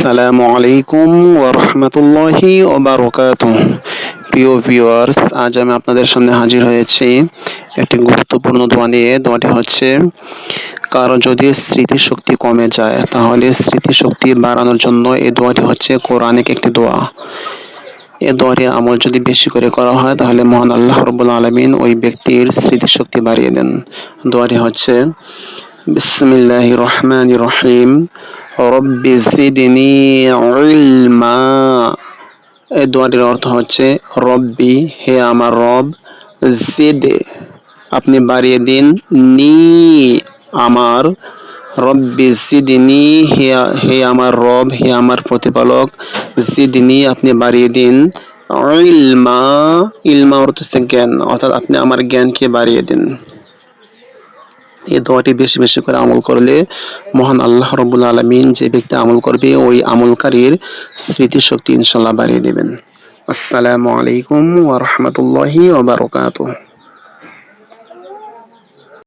আসসালামু আলাইকুম ওয়া রাহমাতুল্লাহি ওয়া বারাকাতুহু। প্রিয় ভিউয়ার্স, আজ আমি আপনাদের সামনে হাজির হয়েছি একটি গুরুত্বপূর্ণ দোয়া নিয়ে। দোয়াটি হচ্ছে, কারো যদি স্মৃতিশক্তি কমে যায় তাহলে স্মৃতিশক্তি বাড়ানোর জন্য এই দোয়াটি হচ্ছে কোরআনিক একটি দোয়া। এই দোয়াটির আমল যদি বেশি করে করা হয় তাহলে মহান আল্লাহ রাব্বুল আলামিন ওই ব্যক্তির স্মৃতিশক্তি বাড়িয়ে দেন। দোয়াটি হচ্ছে, বিসমিল্লাহির রহমানির রহিম, রব্বি জিদনি ইলমা। এই দোয়াটির অর্থ হচ্ছে, রব্বি, হে আমার রব, জিদ, আপনি বাড়িয়ে দিন, নি, আমার, রব্বি জিদনি, হে আমার রব, হে আমার প্রতিপালক, জিদনি, আপনি বাড়িয়ে দিন, ইলমা, ইলমা অর্থ হচ্ছে জ্ঞান, অর্থাৎ আপনি আমার জ্ঞানকে বাড়িয়ে দিন। এই দোয়াটি বেশি বেশি করে আমল করলে মহান আল্লাহ রাব্বুল আলামিন যে ব্যক্তি আমল করবে ওই আমলকারীর স্মৃতিশক্তি ইনশাআল্লাহ বাড়িয়ে দেবেন। আসসালামু আলাইকুম ওয়া রাহমাতুল্লাহি ওয়া বারাকাতুহু।